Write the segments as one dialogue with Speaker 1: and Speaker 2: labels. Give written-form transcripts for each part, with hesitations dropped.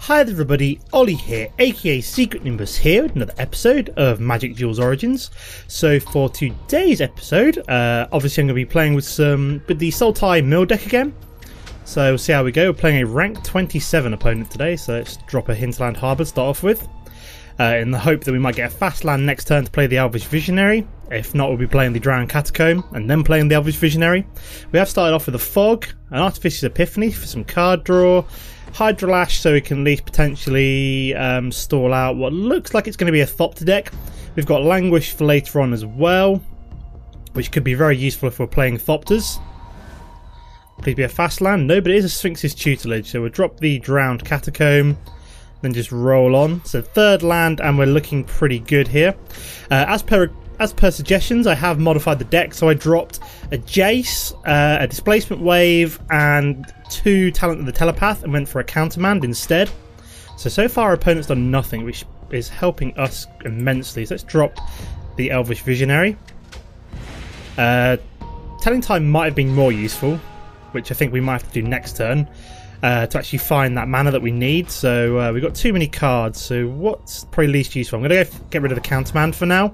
Speaker 1: Hi there everybody, Ollie here, aka Secret Nimbus here with another episode of Magic Duels Origins. So for today's episode, obviously I'm going to be playing with the Sultai mill deck again. So we'll see how we go. We're playing a rank 27 opponent today, so let's drop a Hinterland Harbour to start off with. In the hope that we might get a fast land next turn to play the Elvish Visionary. If not, we'll be playing the Drowned Catacomb and then playing the Elvish Visionary. We have started off with a Fog, an Artificer's Epiphany for some card draw, Hydrolash so we can at least potentially stall out what looks like it's going to be a Thopter deck. We've got Languish for later on as well, which could be very useful if we're playing Thopters. Please be a fast land. No, but it is a Sphinx's Tutelage, so we'll drop the Drowned Catacomb, then just roll on. So third land, and we're looking pretty good here. As per suggestions, I have modified the deck, so I dropped a Jace, a Displacement Wave, and 2 Talent of the Telepath, and went for a Countermand instead. So far our opponent's done nothing, which is helping us immensely. So let's drop the Elvish Visionary. Telling Time might have been more useful, which I think we might have to do next turn, to actually find that mana that we need. So we've got too many cards, so what's probably least useful? I'm going to go get rid of the Countermand for now.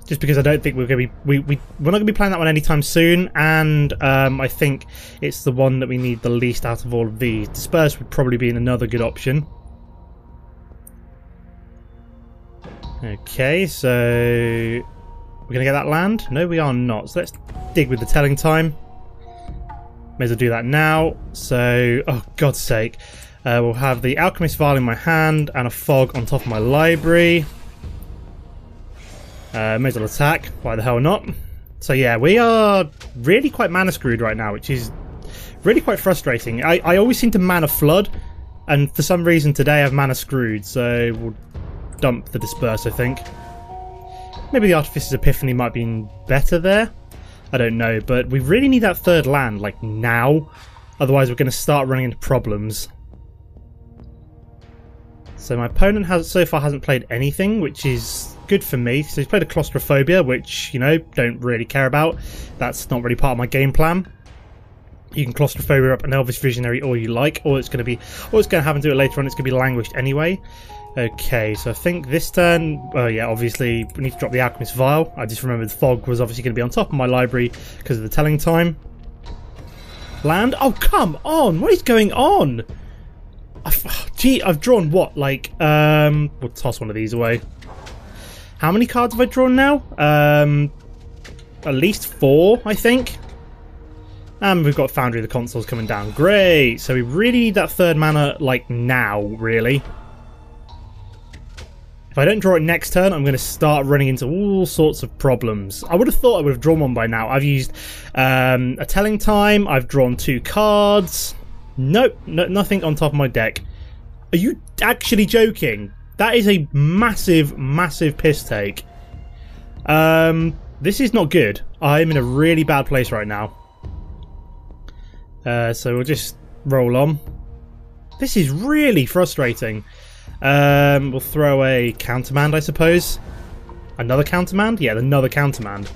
Speaker 1: Just because I don't think we're going to be we're not going to be playing that one anytime soon, and I think it's the one that we need the least out of all of these. Disperse would probably be another good option. Okay, so we're going to get that land? No, we are not. So let's dig with the Telling Time. May as well do that now. So, oh God's sake, we'll have the Alchemist Vial in my hand and a Fog on top of my library. May as well attack, why the hell not? So yeah, we are really quite mana screwed right now, which is really quite frustrating. I always seem to mana flood, and for some reason today I've mana screwed, so we'll dump the Disperse, I think. Maybe the Artificer's Epiphany might be better there, I don't know, but we really need that third land, like now, otherwise we're going to start running into problems. So my opponent so far hasn't played anything, which is good for me. So he's played a Claustrophobia, which, you know, don't really care about. That's not really part of my game plan. You can Claustrophobia up an Elvish Visionary all you like, or it's going to happen to it later on, it's going to be Languished anyway. Okay, so I think this turn, oh yeah, obviously we need to drop the Alchemist Vial. I just remembered the Fog was obviously going to be on top of my library because of the Telling Time. Land? Oh, come on! What is going on? Gee, I've drawn what? Like, we'll toss one of these away. How many cards have I drawn now? At least 4, I think. And we've got Foundry of the Consoles coming down. Great! So we really need that third mana, like, now, really. If I don't draw it next turn, I'm going to start running into all sorts of problems. I would have thought I would have drawn one by now. I've used a Telling Time. I've drawn 2 cards. Nope, nothing on top of my deck. Are you actually joking? That is a massive, massive piss take. This is not good. I'm in a really bad place right now. So we'll just roll on. This is really frustrating. We'll throw a Countermand, I suppose. Another Countermand? Yeah, another Countermand.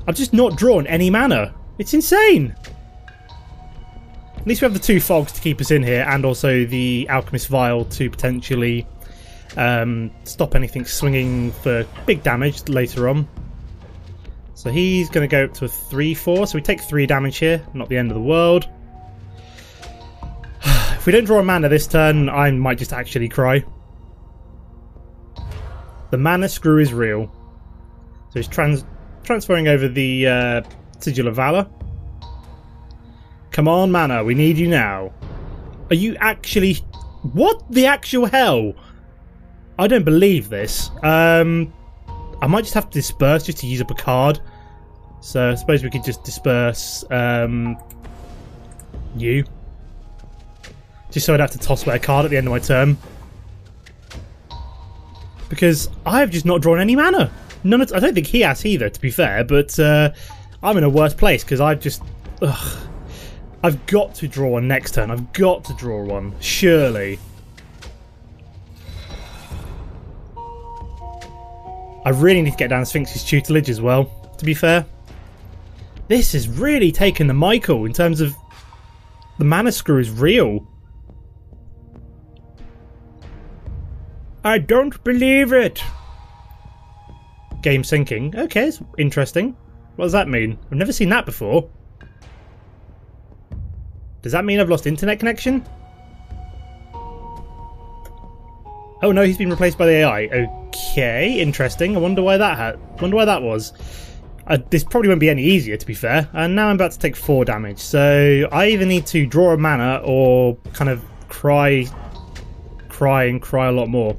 Speaker 1: I've just not drawn any mana. It's insane. At least we have the 2 Fogs to keep us in here, and also the Alchemist Vial to potentially stop anything swinging for big damage later on. So he's going to go up to a 3-4, so we take 3 damage here, not the end of the world. If we don't draw a mana this turn, I might just actually cry. The mana screw is real. So he's transferring over the Sigil of Valor. Come on, mana, we need you now. Are you actually... What the actual hell? I don't believe this. I might just have to disperse just to use up a card. So I suppose we could just disperse you. Just so I'd have to toss away a card at the end of my turn. Because I have just not drawn any mana. I don't think he has either, to be fair, but I'm in a worse place because I've just... Ugh. I've got to draw one next turn. I've got to draw one. Surely. I really need to get down Sphinx's Tutelage as well, to be fair. This has really taken the Michael in terms of the mana screw is real. I don't believe it! Game syncing. Okay, it's interesting. What does that mean? I've never seen that before. Does that mean I've lost internet connection? Oh no, he's been replaced by the AI. Okay, interesting. I wonder why that was. This probably won't be any easier, to be fair. And now I'm about to take 4 damage. So I either need to draw a mana or kind of cry a lot more.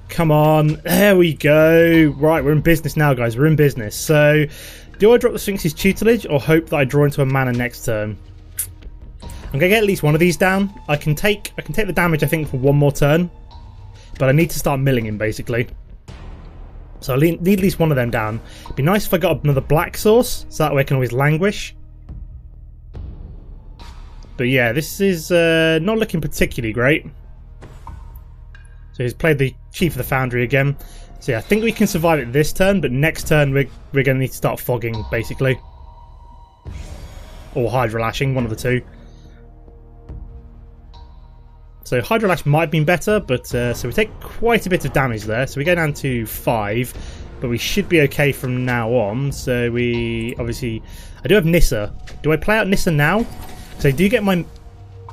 Speaker 1: Come on, there we go. Right, we're in business now, guys. We're in business. So, do I drop the Sphinx's tutelage or hope that I draw into a mana next turn? I'm gonna get at least one of these down. I can take the damage, I think, for one more turn, but I need to start milling him basically. So I need at least one of them down. It'd be nice if I got another black source, so that way I can always languish. But yeah, this is not looking particularly great. So he's played the Chief of the Foundry again. So yeah, I think we can survive it this turn, but next turn we're going to need to start fogging, basically. Or Hydro Lashing, one of the two. So Hydro Lash might have been better, but so we take quite a bit of damage there. So we go down to 5, but we should be okay from now on. So we obviously... I do have Nissa. Do I play out Nissa now? So I do get my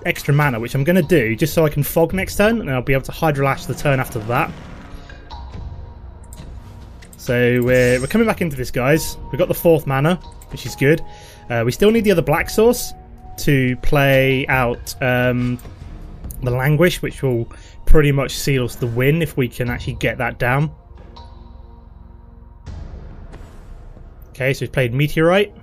Speaker 1: extra mana, which I'm going to do just so I can fog next turn, and I'll be able to Hydro Lash the turn after that. So we're coming back into this, guys. We've got the 4th mana, which is good. We still need the other black source to play out the Languish, which will pretty much seal us the win if we can actually get that down. Okay, so he's played Meteorite.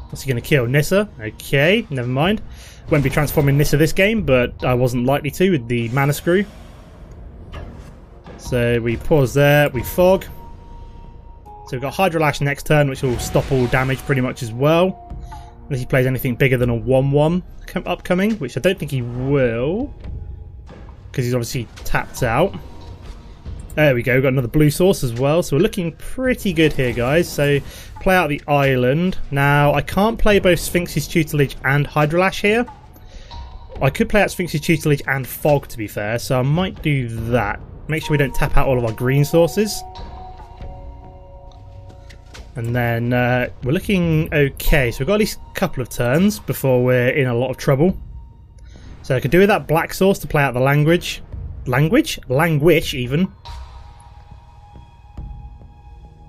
Speaker 1: What's he going to kill? Nissa? Okay, never mind. Won't be transforming Nissa this game, but I wasn't likely to with the mana screw. So we pause there, we fog. So we've got Hydro Lash next turn, which will stop all damage pretty much as well. Unless he plays anything bigger than a 1-1 upcoming, which I don't think he will, because he's obviously tapped out. There we go, we've got another blue source as well, so we're looking pretty good here, guys. So play out the island. Now I can't play both Sphinx's tutelage and Hydro Lash here. I could play out Sphinx's tutelage and fog, to be fair, so I might do that. Make sure we don't tap out all of our green sources. And then we're looking okay, so we've got at least a couple of turns before we're in a lot of trouble. So I could do with that black source to play out the Languish even.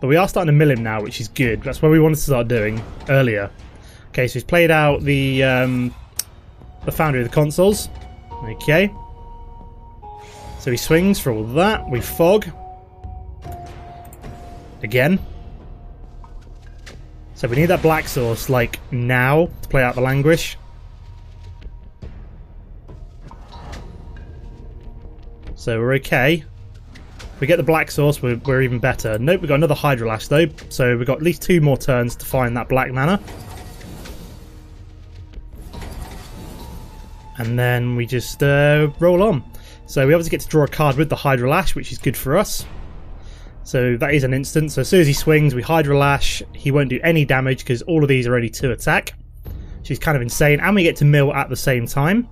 Speaker 1: But we are starting to mill him now, which is good. That's what we wanted to start doing earlier. Okay, so he's played out the Foundry of the Consoles. Okay. So he swings for all that. We fog. Again. So we need that black source, like, now, to play out the Languish. So we're okay. If we get the black source, we're even better. Nope, we've got another Hydro Lash, though. So we've got at least 2 more turns to find that black mana. And then we just roll on. So we obviously get to draw a card with the Hydro Lash, which is good for us. So that is an instant. So as soon as he swings, we Hydro Lash. He won't do any damage because all of these are only 2 attack. Which is kind of insane. And we get to mill at the same time.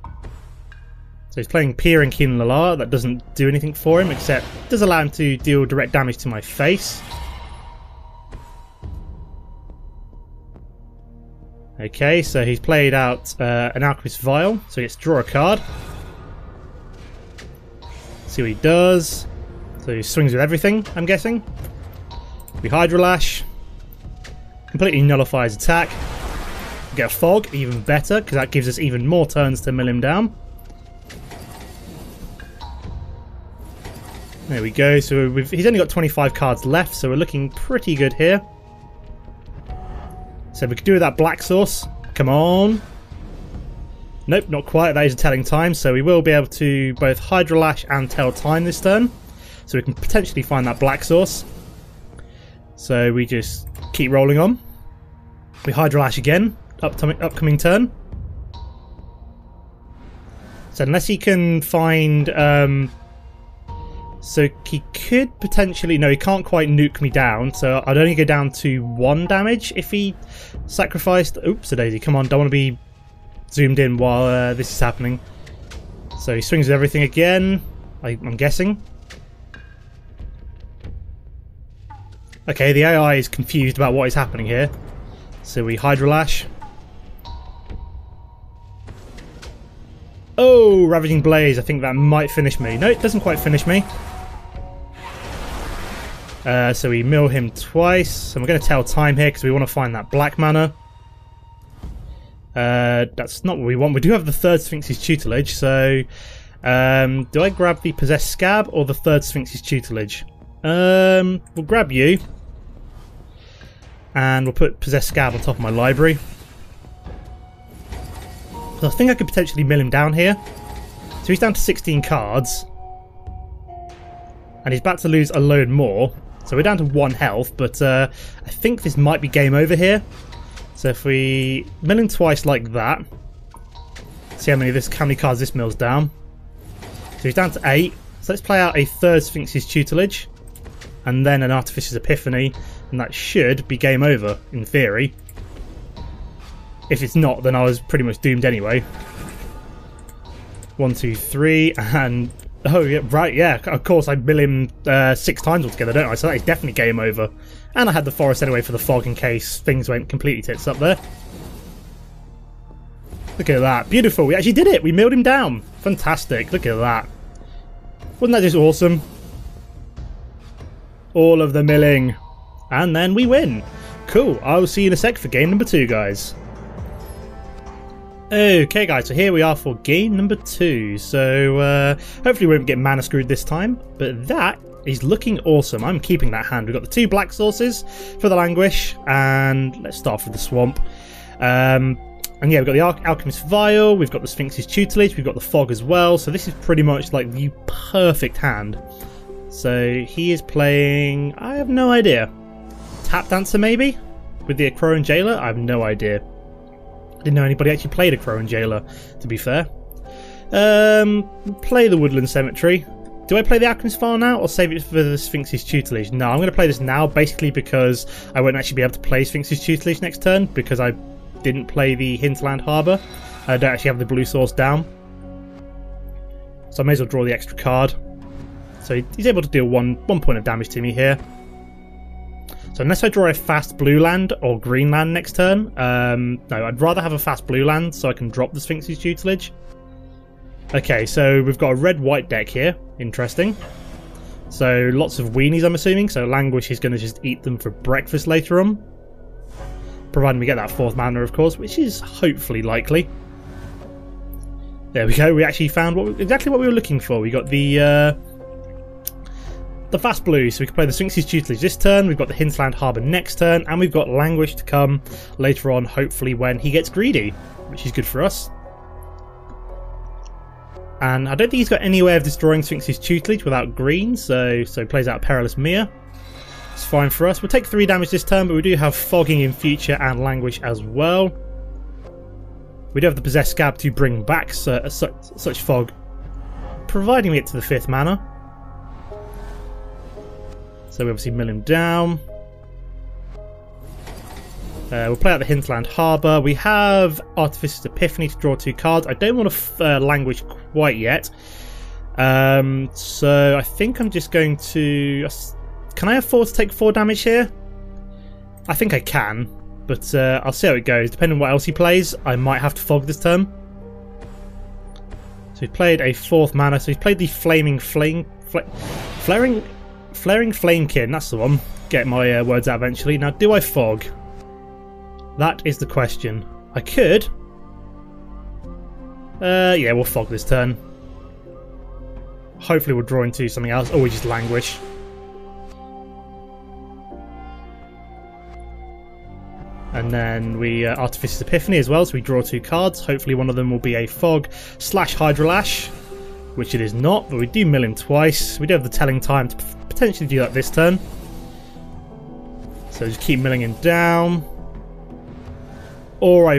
Speaker 1: So he's playing Pier and Keen Lalar. That doesn't do anything for him, except it does allow him to deal direct damage to my face. Okay, so he's played out an Alchemist Vial. So he gets to draw a card. See what he does. So he swings with everything, I'm guessing. We Hydro Lash. Completely nullifies attack. We get a Fog, even better, because that gives us even more turns to mill him down. There we go. So he's only got 25 cards left, so we're looking pretty good here. So we could do with that black source. Come on. Nope, not quite. That is a telling time, so we will be able to both Hydro Lash and tell time this turn. So we can potentially find that black source. So we just keep rolling on. We Hydro Lash again, upcoming turn. So unless he can find... so he could potentially... No, he can't quite nuke me down, so I'd only go down to 1 damage if he sacrificed... Oops, a daisy, come on, don't want to be zoomed in while this is happening. So he swings with everything again, I'm guessing. Okay, the AI is confused about what is happening here. So we Hydro Lash. Oh, Ravaging Blaze. I think that might finish me. No, it doesn't quite finish me. So we mill him twice. And we're going to tell time here because we want to find that black mana. That's not what we want. We do have the third Sphinx's tutelage. So do I grab the Possessed Scab or the third Sphinx's tutelage? We'll grab you. And we'll put Possessed Scab on top of my library. So I think I could potentially mill him down here. So he's down to 16 cards. And he's about to lose a load more. So we're down to 1 health, but I think this might be game over here. So if we mill him twice like that. See how many cards this mills down. So he's down to 8. So let's play out a third Sphinx's tutelage. And then an Artificer's Epiphany. And that should be game over, in theory. If it's not, then I was pretty much doomed anyway. 1, 2, 3, and... Oh, yeah, right, yeah, of course I mill him 6 times altogether, don't I? So that is definitely game over. And I had the forest anyway for the fog in case things went completely tits up there. Look at that. Beautiful. We actually did it. We milled him down. Fantastic. Look at that. Wasn't that just awesome? All of the milling. And then we win. Cool. I will see you in a sec for game number 2, guys. Okay, guys. So here we are for game number 2. So hopefully we won't get mana screwed this time. But that is looking awesome. I'm keeping that hand. We've got the 2 black sources for the Languish. And let's start off with the Swamp. And yeah, we've got the Alchemist's Vial. We've got the Sphinx's Tutelage. We've got the Fog as well. So this is pretty much like the perfect hand. So he is playing... I have no idea. Tap Dancer maybe? With the Akroan Jailer? I have no idea. Didn't know anybody actually played Akroan Jailer, to be fair. Play the Woodland Cemetery. Do I play the Alchemist's Vial now or save it for the Sphinx's Tutelage? No, I'm going to play this now basically because I won't actually be able to play Sphinx's Tutelage next turn because I didn't play the Hinterland Harbour. I don't actually have the blue source down. So I may as well draw the extra card. So he's able to deal one point of damage to me here. So unless I draw a fast blue land or green land next turn, no, I'd rather have a fast blue land so I can drop the Sphinx's Tutelage. Okay, so we've got a red-white deck here. Interesting. So lots of weenies, I'm assuming. So Languish is going to just eat them for breakfast later on. Providing we get that 4th mana, of course, which is hopefully likely. There we go. We actually found exactly what we were looking for. We got the fast blue, so we can play the Sphinx's Tutelage this turn. We've got the Hinterland Harbour next turn, and we've got Languish to come later on, hopefully when he gets greedy, which is good for us. And I don't think he's got any way of destroying Sphinx's Tutelage without green, so he plays out Perilous Mere. It's fine for us. We'll take 3 damage this turn, but we do have Fogging in future and Languish as well. We do have the Possessed Scab to bring back such fog, providing we get to the 5th mana. So we obviously mill him down. We'll play out the Hinterland Harbour. We have Artificer's Epiphany to draw 2 cards. I don't want to Languish quite yet. So I think I'm just going to... Can I afford to take 4 damage here? I think I can, but I'll see how it goes. Depending on what else he plays, I might have to fog this turn. So he played a 4th mana. So he's played the Flaring Flamekin. That's the one. Get my words out eventually. Now, do I fog? That is the question. I could. Yeah, we'll fog this turn. Hopefully we'll draw into something else. Or we just Languish. And then we Artificer's Epiphany as well, so we draw 2 cards. Hopefully one of them will be a Fog / Hydro Lash, which it is not, but we do mill him twice. We do have the Telling Time to potentially do that this turn. So just keep milling him down. Or I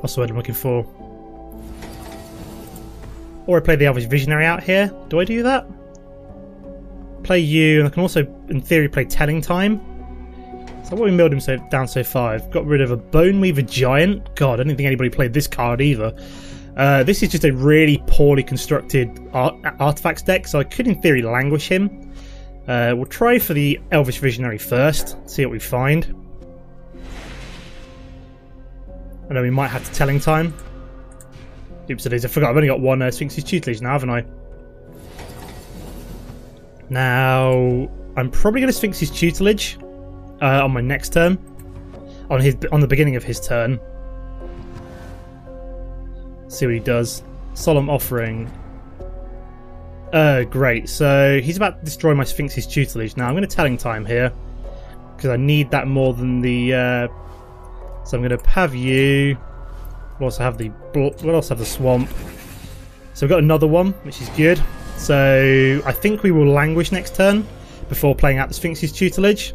Speaker 1: what's the word I'm looking for? Or I play the Elvish Visionary out here. Do I do that? Play you, and I can also, in theory, play Telling Time. So what we milled him down so far, I've got rid of a Bone Weaver Giant. God, I don't think anybody played this card either. This is just a really poorly constructed artifacts deck, so I could in theory languish him. We'll try for the Elvish Visionary first, see what we find. And then we might have to telling time. Oops, it is. I forgot I've only got one Sphinx's Tutelage now, haven't I? Now, I'm probably going to Sphinx's Tutelage on my next turn. On the beginning of his turn. See what he does. Solemn Offering. Great. So he's about to destroy my Sphinx's Tutelage. Now I'm going to telling time here because I need that more than the. So I'm going to have you. We'll also have the swamp. So we've got another one, which is good. So I think we will languish next turn before playing out the Sphinx's Tutelage.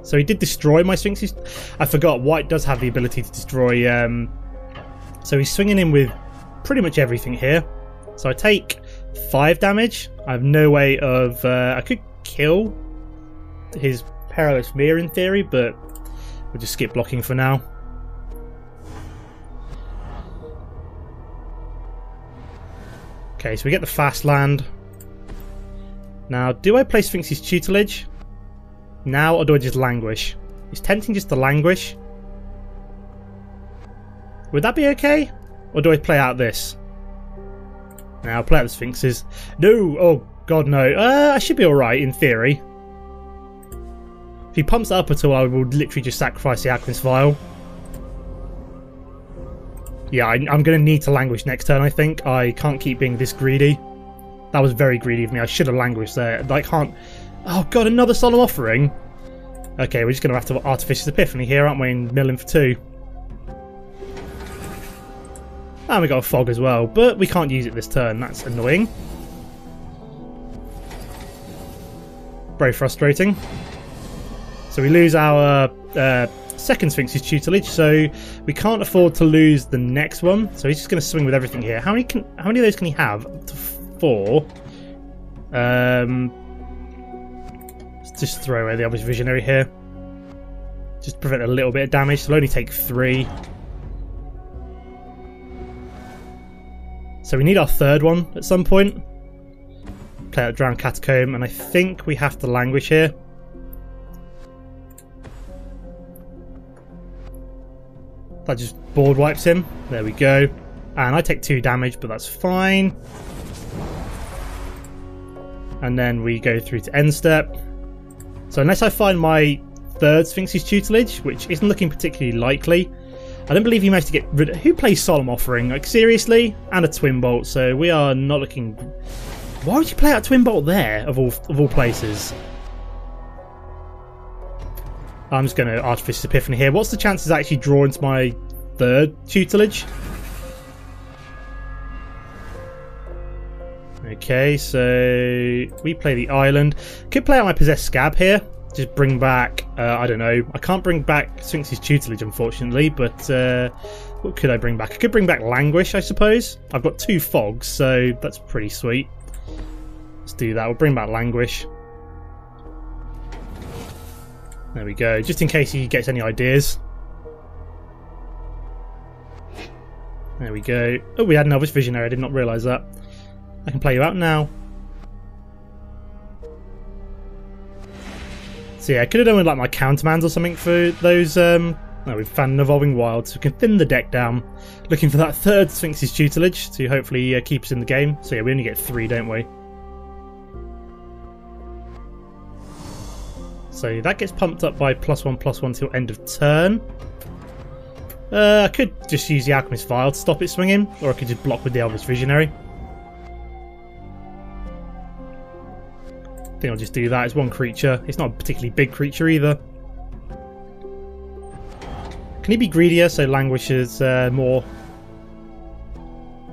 Speaker 1: So he did destroy my Sphinx's. I forgot white does have the ability to destroy. So he's swinging in with pretty much everything here. So I take 5 damage. I have no way of... I could kill his Perilous Mirror in theory, but we'll just skip blocking for now. Okay, so we get the fast land. Now, do I play Sphinx's Tutelage now, or do I just languish? It's tempting just to languish. Would that be okay? Or do I play out this? Now, I'll play out the Sphinxes. No! Oh, God, no. I should be alright, in theory. If he pumps it up at all, I will literally just sacrifice the Alchemist Vial. Yeah, I'm going to need to languish next turn, I think. I can't keep being this greedy. That was very greedy of me. I should have languished there. I can't... Oh, God, another Solemn Offering? Okay, we're just going to have to Artificious Epiphany here, aren't we? And mill him for 2. And we got a Fog as well, but we can't use it this turn. That's annoying. Very frustrating. So we lose our second Sphinx's Tutelage, so we can't afford to lose the next one. So he's just going to swing with everything here. How many of those can he have? Up to 4. Let's just throw away the Elvish Visionary here. Just prevent a little bit of damage. So it'll only take 3. So we need our third one at some point. Play out Drowned Catacomb, and I think we have to languish here. That just board wipes him. There we go. And I take 2 damage, but that's fine. And then we go through to end step. So unless I find my third Sphinx's Tutelage, which isn't looking particularly likely, I don't believe he managed to get rid of... Who plays Solemn Offering? Like, seriously? And a Twin Bolt, so we are not looking... Why would you play out Twin Bolt there, of all places? I'm just going to Artificious Epiphany here. What's the chances I actually draw into my third Tutelage? Okay, so we play the Island. Could play out my Possessed Scab here. Just bring back, I don't know. I can't bring back Sphinx's Tutelage, unfortunately, but what could I bring back? I could bring back Languish, I suppose. I've got 2 Fogs, so that's pretty sweet. Let's do that. We'll bring back Languish. There we go, just in case he gets any ideas. There we go. Oh, we had an Elvish Visionary, I did not realise that. I can play you out now. So yeah, I could have done with like my countermands or something for those. No, we've found an Evolving Wild, so we can thin the deck down. Looking for that third Sphinx's Tutelage to hopefully keep us in the game. So yeah, we only get 3, don't we? So that gets pumped up by +1/+1 till end of turn. I could just use the Alchemist Vial to stop it swinging, or I could just block with the Elvish Visionary. I think I'll just do that. It's 1 creature. It's not a particularly big creature either. Can he be greedier so languishes more?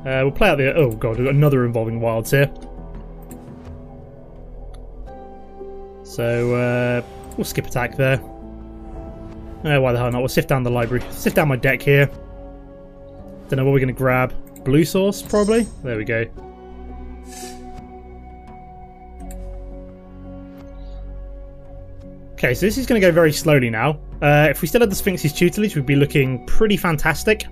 Speaker 1: We'll play out the... Oh god, we've got another Evolving Wilds here. So we'll skip attack there. Why the hell not? We'll sift down the library. Sift down my deck here. Don't know what we're going to grab. Blue Source, probably? There we go. Okay, so this is going to go very slowly now. If we still had the Sphinx's Tutelage, we'd be looking pretty fantastic.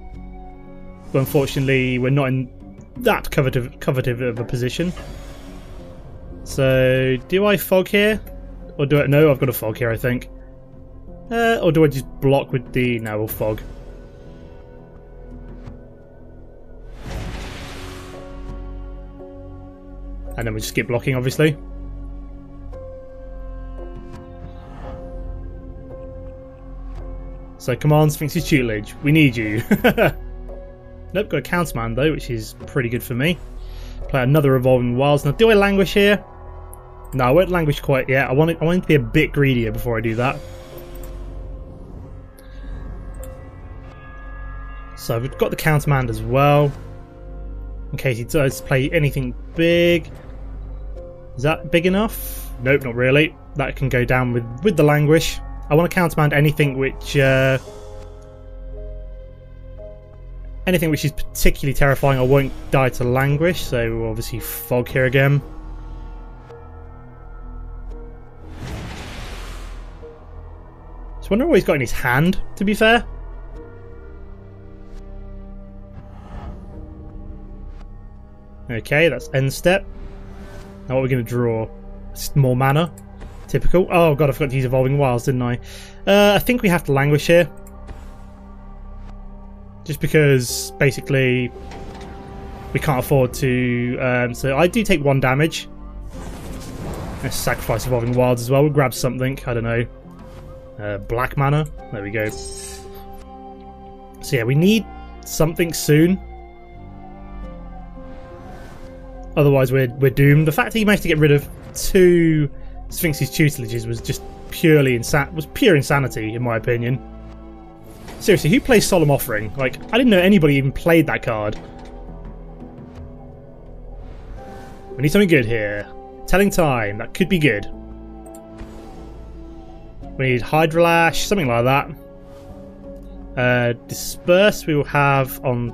Speaker 1: but unfortunately we're not in that coveted of a position. So do I fog here? Or do I... No, I've got a fog here, I think. Or do I just block with the... No, we'll fog. And then we just keep blocking, obviously. So come on, Sphinx's tutelage. We need you. Nope, got a counterman though, which is pretty good for me. Play another Evolving Wilds. Now, do I languish here? No, I won't languish quite yet. I want it to be a bit greedier before I do that. So we've got the countermand as well, in case he does play anything big. Is that big enough? Nope, not really. That can go down with the languish. I want to countermand anything which is particularly terrifying. I won't die to languish, so we'll obviously fog here again. So I wonder what he's got in his hand, to be fair. Okay, that's end step. Now what are we going to draw? More mana. Typical. Oh god, I forgot to use Evolving Wilds, didn't I? I think we have to languish here. Just because, basically, we can't afford to... so I do take 1 damage. Let's sacrifice Evolving Wilds as well. We'll grab something, I don't know. Black mana. There we go. So yeah, we need something soon. Otherwise we're doomed. The fact that he managed to get rid of 2 Sphinx's tutelages was just pure insanity, in my opinion. Seriously, who plays Solemn Offering? Like, I didn't know anybody even played that card. We need something good here. Telling Time, that could be good. We need Hydrolash, something like that. Disperse we will have on...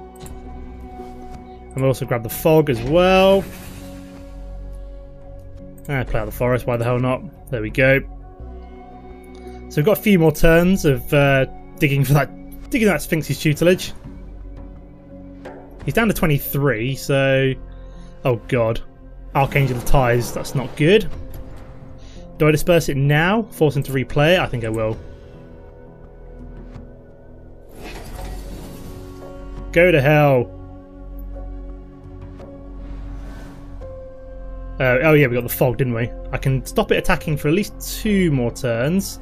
Speaker 1: And we'll also grab the Fog as well. Play out the Forest, why the hell not? There we go. So we've got a few more turns of digging that Sphinx's tutelage. He's down to 23, so... Oh god. Archangel of Ties, that's not good. Do I disperse it now? Force him to replay it? I think I will. Go to hell. Oh yeah, we got the Fog, didn't we? I can stop it attacking for at least 2 more turns.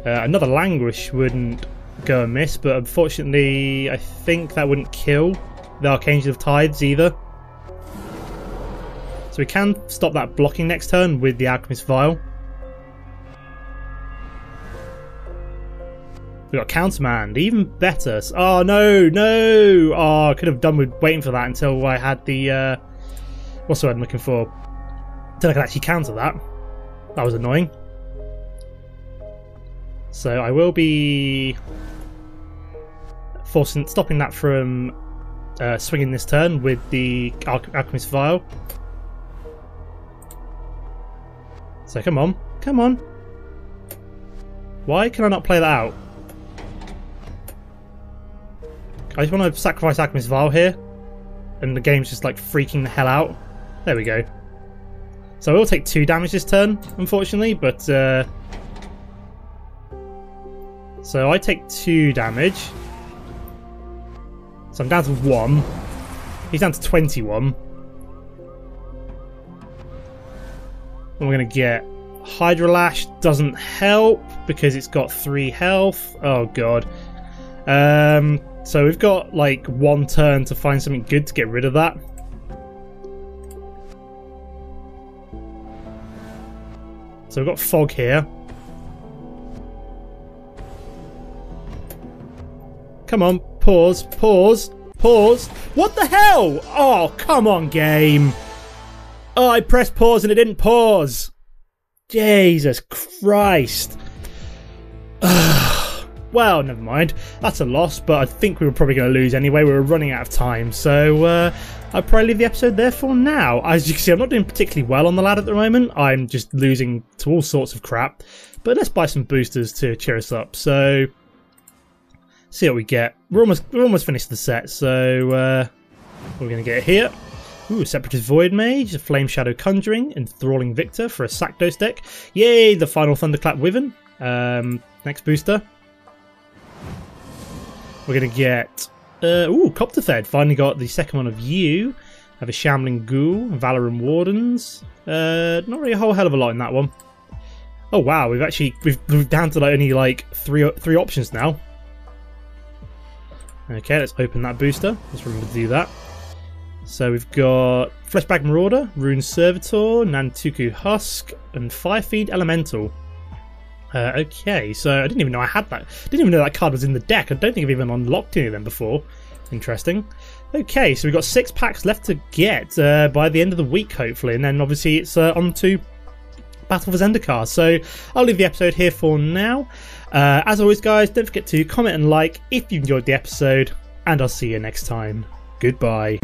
Speaker 1: Another Languish wouldn't go amiss, but unfortunately I think that wouldn't kill the Archangel of Tides either. So we can stop that blocking next turn with the Alchemist Vial. We got Countermand, even better. Oh no, no! Oh, I could have done with waiting for that until I had the what's the word I'm looking for? Until I could actually counter that. That was annoying. So I will be stopping that from swinging this turn with the Alchemist Vial. So come on, come on. Why can I not play that out? I just want to sacrifice Alchemist Vial here, and the game's just like freaking the hell out. There we go. So I will take 2 damage this turn, unfortunately, but so I take 2 damage. So I'm down to 1. He's down to 21. And we're going to get Hydrolash. Doesn't help because it's got 3 health. Oh god. So we've got like 1 turn to find something good to get rid of that. So we've got Fog here. Come on, pause, pause, pause. What the hell? Oh, come on, game. Oh, I pressed pause and it didn't pause. Jesus Christ. Well, never mind. That's a loss, but I think we were probably going to lose anyway. We were running out of time, so I'll probably leave the episode there for now. As you can see, I'm not doing particularly well on the ladder at the moment. I'm just losing to all sorts of crap. But let's buy some boosters to cheer us up. So See what we get. We're almost finished the set, so we're going to get here. Ooh, Separatist Void Mage, a Flame Shadow Conjuring, Enthralling Victor for a Sakdos deck. Yay, the final Thunderclap Wyvern. Next booster. We're going to get... Copterfed. Finally got the second one of you. Have a Shambling Ghoul, Valoran Wardens. Not really a whole hell of a lot in that one. Oh wow, we've moved down to only like three options now. Okay, let's open that booster. Let's remember to do that. So we've got Fleshbag Marauder, Rune Servitor, Nantuku Husk, and Firefiend Elemental. Okay, so I didn't even know I had that. Didn't even know that card was in the deck. I don't think I've even unlocked any of them before. Interesting. Okay, so we've got 6 packs left to get by the end of the week, hopefully. And then obviously it's on to Battle for Zendikar. So I'll leave the episode here for now. As always, guys, don't forget to comment and like if you enjoyed the episode. And I'll see you next time. Goodbye.